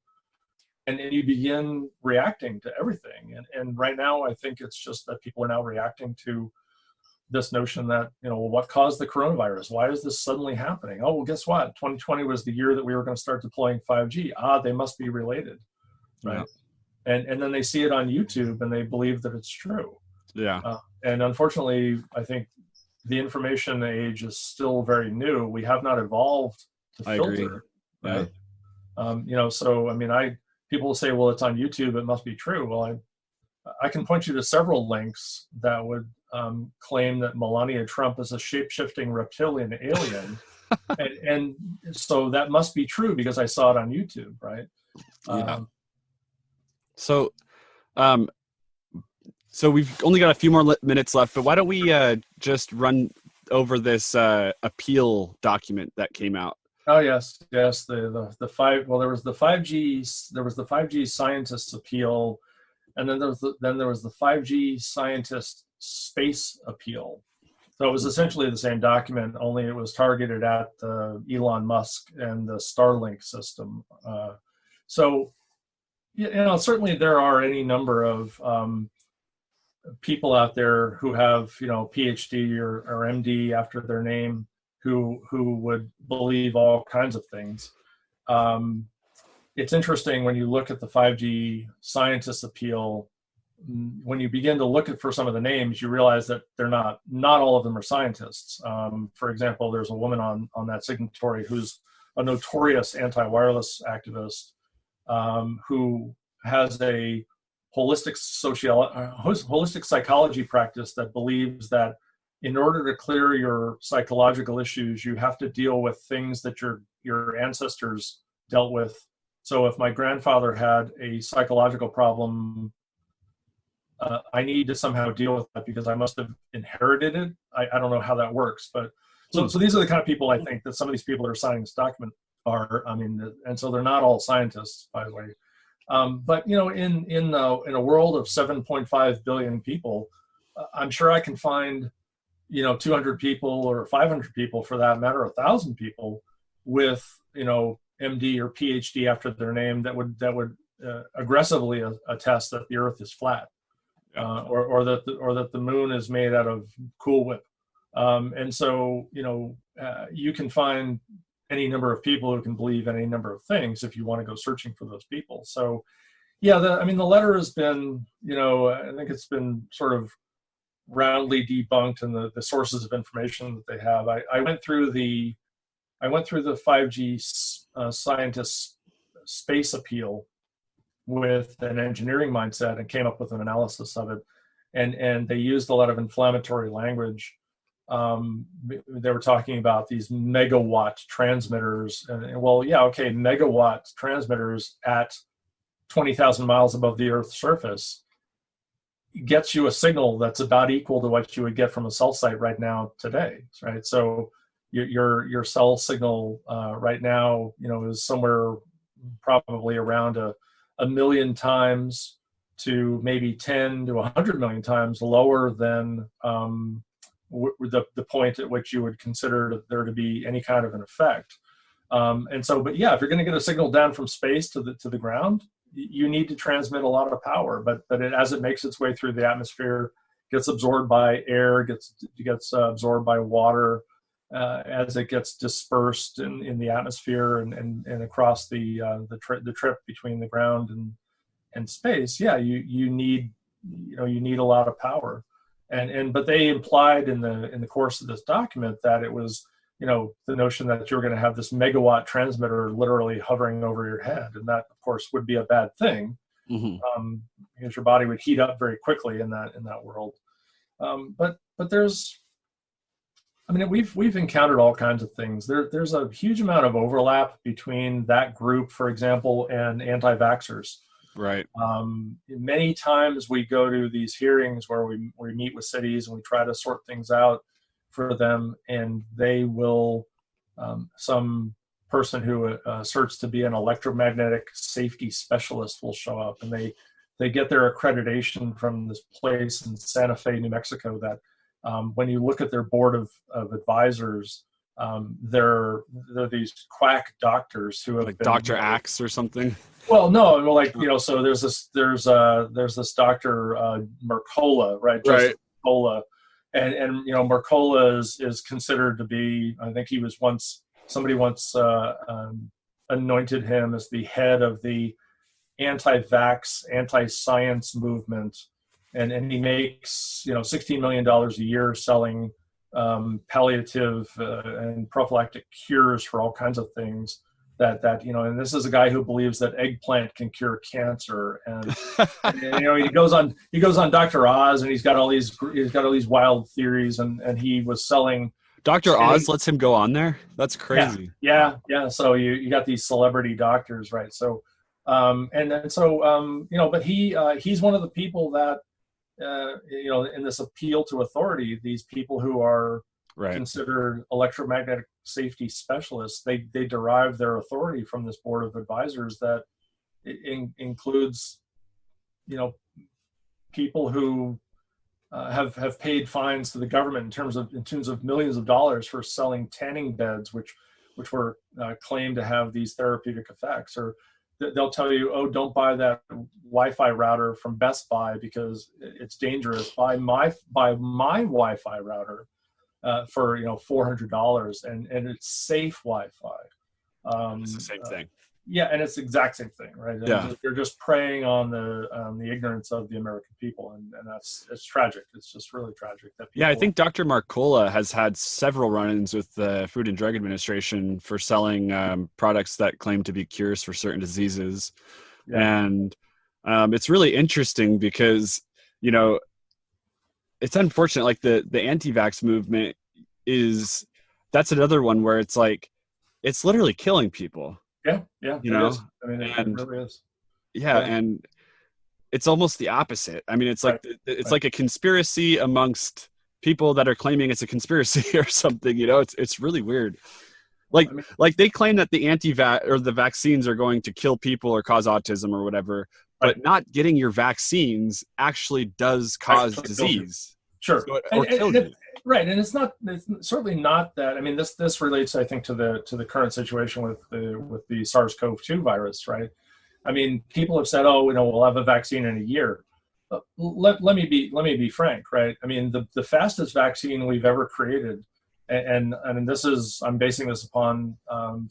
and you begin reacting to everything. And right now, I think it's just that people are now reacting to this notion that, what caused the coronavirus? Why is this suddenly happening? Oh, well, guess what? 2020 was the year that we were going to start deploying 5G. They must be related, right? Yeah. And then they see it on YouTube and they believe that it's true. Yeah. And unfortunately, I think the information age is still very new. We have not evolved to filter. Agree. Right? Yeah. So I mean, people will say, well, it's on YouTube, it must be true. Well, I can point you to several links that would claim that Melania Trump is a shape-shifting reptilian alien. and so that must be true because I saw it on YouTube, right? Yeah. So we've only got a few more minutes left, but why don't we just run over this appeal document that came out? Oh yes. There was the 5G scientists appeal, and then there was the 5G scientist space appeal. So it was essentially the same document, only it was targeted at Elon Musk and the Starlink system. So Yeah, certainly there are any number of people out there who have, PhD or MD after their name, who would believe all kinds of things. Um, it's interesting when you look at the 5G scientist appeal. When you begin to look at for some of the names, you realize that they're not all of them are scientists. For example, there's a woman on that signatory who's a notorious anti-wireless activist, who has a holistic psychology practice that believes that in order to clear your psychological issues, you have to deal with things that your ancestors dealt with. So if my grandfather had a psychological problem, I need to somehow deal with that because I must have inherited it. I don't know how that works, but so these are the kind of people I think that some of these people that are signing this document are. I mean, and so they're not all scientists, by the way. But in a world of 7.5 billion people, I'm sure I can find 200 people or 500 people, for that matter, 1,000 people with MD or PhD after their name that would aggressively attest that the Earth is flat, or that the moon is made out of Cool Whip. And so you can find any number of people who can believe any number of things if you want to go searching for those people. So yeah, the letter has been, I think it's been sort of roundly debunked, and the sources of information that they have. I went through the 5G scientist space appeal with an engineering mindset and came up with an analysis of it. And they used a lot of inflammatory language. They were talking about these megawatt transmitters, and well, yeah, okay, megawatt transmitters at 20,000 miles above the Earth's surface gets you a signal that's about equal to what you would get from a cell site right now today, right? So your cell signal right now, is somewhere probably around a million times to maybe 10 to 100 million times lower than the point at which you would consider there to be any kind of an effect. And so, but yeah, if you're going to get a signal down from space to the ground, you need to transmit a lot of power. But as it makes its way through the atmosphere, gets absorbed by air, gets absorbed by water, as it gets dispersed in the atmosphere and across the trip between the ground and space. Yeah, you need a lot of power. But they implied in the course of this document that it was, the notion that you're going to have this megawatt transmitter literally hovering over your head, and that of course would be a bad thing, because your body would heat up very quickly in that world. But there's, we've encountered all kinds of things. There's a huge amount of overlap between that group, for example, and anti-vaxxers. Right. Many times we go to these hearings where we meet with cities and we try to sort things out for them, and they will, some person who asserts to be an electromagnetic safety specialist will show up, and they get their accreditation from this place in Santa Fe, New Mexico, that when you look at their board of advisors, they're these quack doctors who have like been, Dr. Axe or something. Well, no, so there's this Dr. Mercola, right? Joseph Mercola, and Mercola is considered to be, I think somebody once anointed him as the head of the anti-vax, anti-science movement, and he makes $16 million a year selling palliative and prophylactic cures for all kinds of things. That and this is a guy who believes that eggplant can cure cancer, and he goes on Dr. Oz, and he's got all these wild theories, and he was selling. Dr. Oz lets him go on there? That's crazy. Yeah. So you got these celebrity doctors, right? So but he's one of the people that in this appeal to authority, these people who are considered electromagnetic safety specialists, they derive their authority from this board of advisors that includes people who have paid fines to the government in terms of millions of dollars for selling tanning beds, which were claimed to have these therapeutic effects. Or they'll tell you, oh, don't buy that Wi-Fi router from Best Buy because it's dangerous. Buy my Wi-Fi router for $400, and it's safe Wi-Fi. It's the same thing. Yeah, and it's the exact same thing, right? Yeah. You're just preying on the ignorance of the American people, and it's tragic. It's just really tragic that people. Yeah, I think Dr. Marcola has had several run-ins with the Food and Drug Administration for selling products that claim to be cures for certain diseases. Yeah. And it's really interesting because, it's unfortunate. Like the anti-vax movement that's another one where it's like, it's literally killing people. Yeah. Is. I mean, it really is. Yeah, and it's almost the opposite. I mean, it's like like a conspiracy amongst people that are claiming it's a conspiracy or something. It's really weird. Like they claim that the anti-vax or the vaccines are going to kill people or cause autism or whatever, but not getting your vaccines actually does cause disease. Sure, or kill you. Right, and it's certainly not that. I mean, this relates, I think, to the current situation with the SARS-CoV-2 virus, right? I mean, people have said, "Oh, we'll have a vaccine in a year." Let me be frank, right? I mean, the fastest vaccine we've ever created, and I'm basing this upon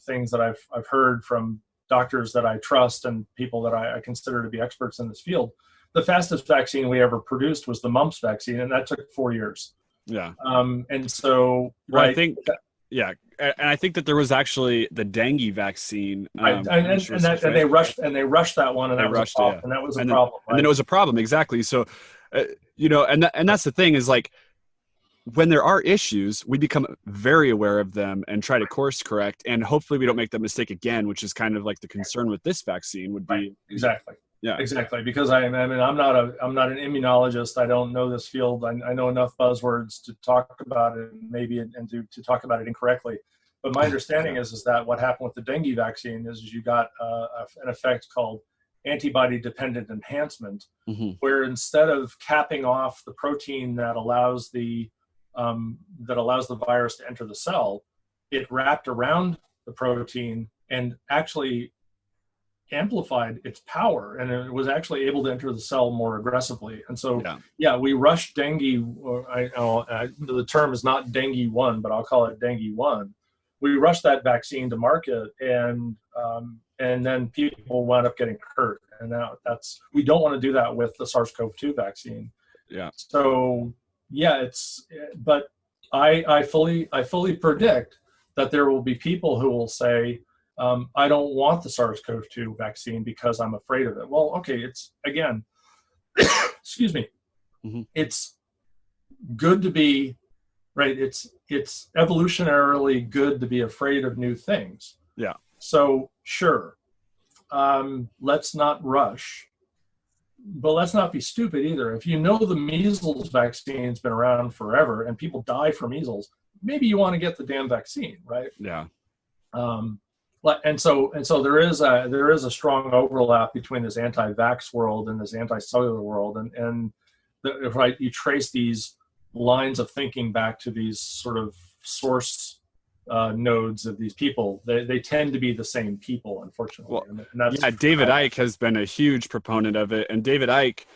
things that I've heard from doctors that I trust and people that I consider to be experts in this field. The fastest vaccine we ever produced was the mumps vaccine, and that took 4 years. Yeah. And so, well, right. And I think that there was actually the dengue vaccine. And they rushed that one, and that was a problem. And that was a problem. And then it was a problem, exactly. So, and that's the thing is like, when there are issues, we become very aware of them and try to course correct, and hopefully we don't make that mistake again, which is kind of like the concern with this vaccine would be. Right. Exactly. Yeah, exactly. Because I'm not an immunologist. I don't know this field. I know enough buzzwords to talk about it, maybe, and to talk about it incorrectly. But my understanding is that what happened with the dengue vaccine is you got an effect called antibody-dependent enhancement, where instead of capping off the protein that allows the virus to enter the cell, it wrapped around the protein and actually amplified its power, and it was actually able to enter the cell more aggressively. And so, we rushed dengue. The term is not dengue 1, but I'll call it dengue 1. We rushed that vaccine to market, and then people wound up getting hurt. And now we don't want to do that with the SARS-CoV-2 vaccine. Yeah. So but I fully predict that there will be people who will say, I don't want the SARS-CoV-2 vaccine because I'm afraid of it. Well, okay, it's, again, excuse me, it's good to be, right, it's evolutionarily good to be afraid of new things. Yeah. So, sure, let's not rush, but let's not be stupid either. If you know the measles vaccine's been around forever and people die from measles, maybe you want to get the damn vaccine, right? Yeah. And so there is a strong overlap between this anti-vax world and this anti-cellular world, and you trace these lines of thinking back to these sort of source nodes of these people. They tend to be the same people, unfortunately. Well, David Icke has been a huge proponent of it, and David Icke,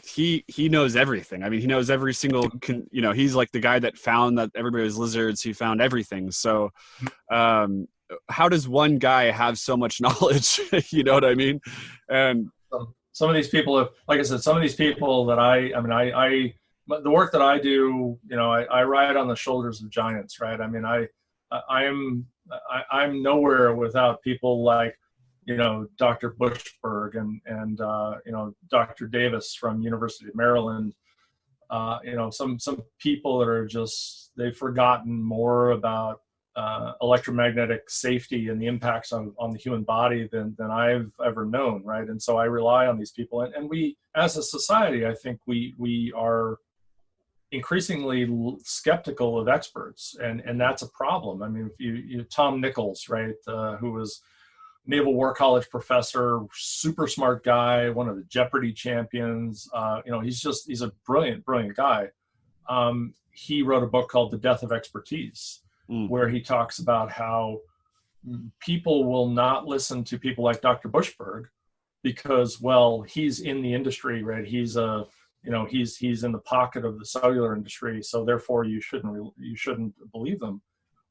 he knows everything. I mean, he knows every single, he's like the guy that found that everybody was lizards. He found everything. So, how does one guy have so much knowledge? You know what I mean? And some of these people, like I said, some of these people that the work that I do, I ride on the shoulders of giants, right? I mean, I'm nowhere without people like, Dr. Bushberg and Dr. Davis from University of Maryland. Some people that are just, they've forgotten more about electromagnetic safety and the impacts on the human body than I've ever known, right? And so I rely on these people, and we, as a society, I think we are increasingly skeptical of experts, and that's a problem. I mean, if you Tom Nichols, right, who was Naval War College professor, super smart guy, one of the Jeopardy champions. He's a brilliant guy. He wrote a book called The Death of Expertise, where he talks about how people will not listen to people like Dr. Bushberg because, well, he's in the industry, right? He's he's in the pocket of the cellular industry, so therefore you shouldn't believe them.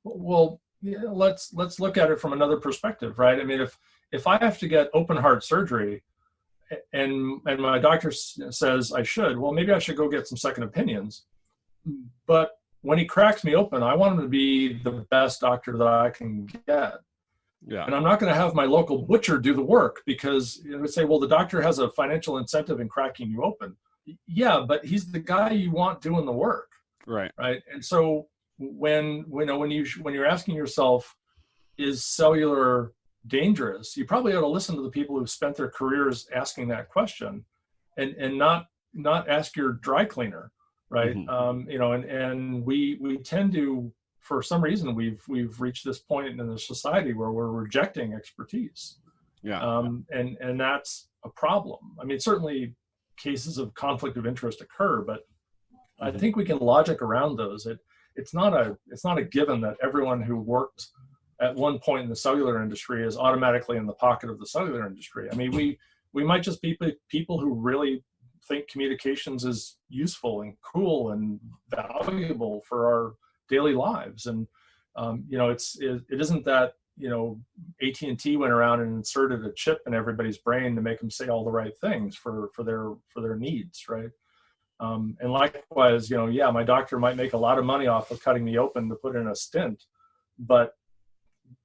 Well, yeah, let's look at it from another perspective, right? I mean, if I have to get open heart surgery and my doctor says I should, well, maybe I should go get some second opinions. But when he cracks me open, I want him to be the best doctor that I can get. Yeah. And I'm not going to have my local butcher do the work because you would say, well, the doctor has a financial incentive in cracking you open. Yeah, but he's the guy you want doing the work. Right. Right. And so when you're asking yourself, is cellular dangerous? You probably ought to listen to the people who've spent their careers asking that question, and not ask your dry cleaner, right? Mm-hmm. And we tend to, for some reason, we've reached this point in the society where we're rejecting expertise, and that's a problem. I mean, certainly cases of conflict of interest occur, but I think we can logic around those. It's not a given that everyone who worked at one point in the cellular industry is automatically in the pocket of the cellular industry. I mean, we might just be people who really think communications is useful and cool and valuable for our daily lives. And it isn't that AT&T went around and inserted a chip in everybody's brain to make them say all the right things for their needs, right? And likewise, my doctor might make a lot of money off of cutting me open to put in a stent, but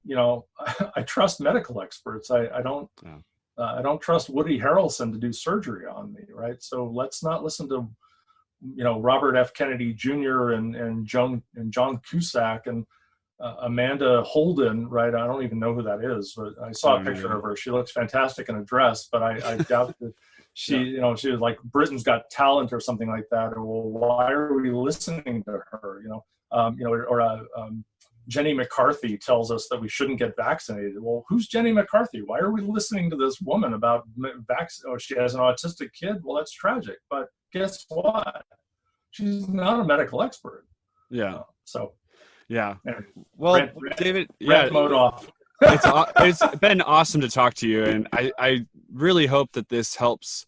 I trust medical experts. I don't trust Woody Harrelson to do surgery on me, right? So let's not listen to Robert F. Kennedy Jr. and John Cusack and Amanda Holden, right? I don't even know who that is, but I saw a picture of her. She looks fantastic in a dress, but I doubt that she was like Britain's Got Talent or something like that. Or, well, why are we listening to her? Jenny McCarthy tells us that we shouldn't get vaccinated. Well, who's Jenny McCarthy? Why are we listening to this woman about she has an autistic kid? Well, that's tragic. But guess what? She's not a medical expert. Yeah. Yeah. Well, David, mode off. It's been awesome to talk to you, and I really hope that this helps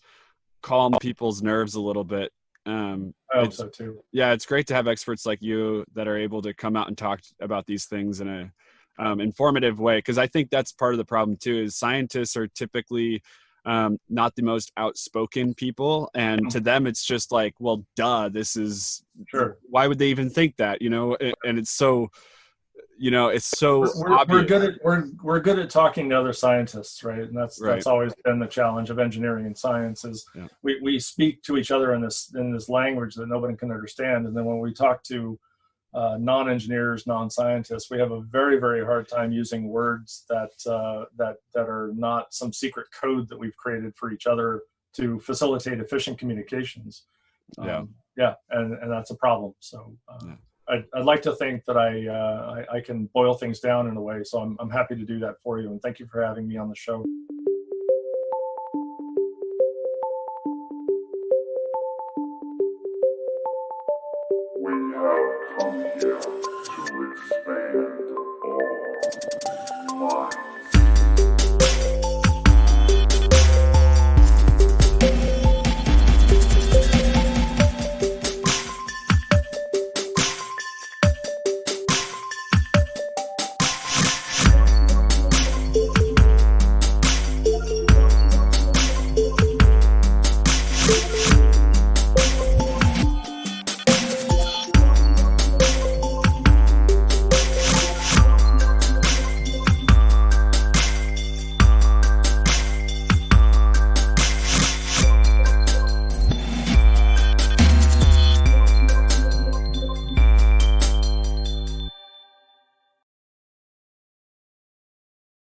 calm people's nerves a little bit. I hope so too. Yeah, it's great to have experts like you that are able to come out and talk about these things in a informative way, because I think that's part of the problem too, is scientists are typically not the most outspoken people, and to them it's just like, well, duh, this is sure. Why would they even think that? And it's so it's so obvious. We're good at talking to other scientists, right? And that's always been the challenge of engineering and science is we speak to each other in this language that nobody can understand, and then when we talk to non-engineers, non-scientists, we have a very, very hard time using words that are not some secret code that we've created for each other to facilitate efficient communications. And that's a problem. So I'd like to think that I can boil things down in a way. So I'm happy to do that for you. And thank you for having me on the show. We have come here to expand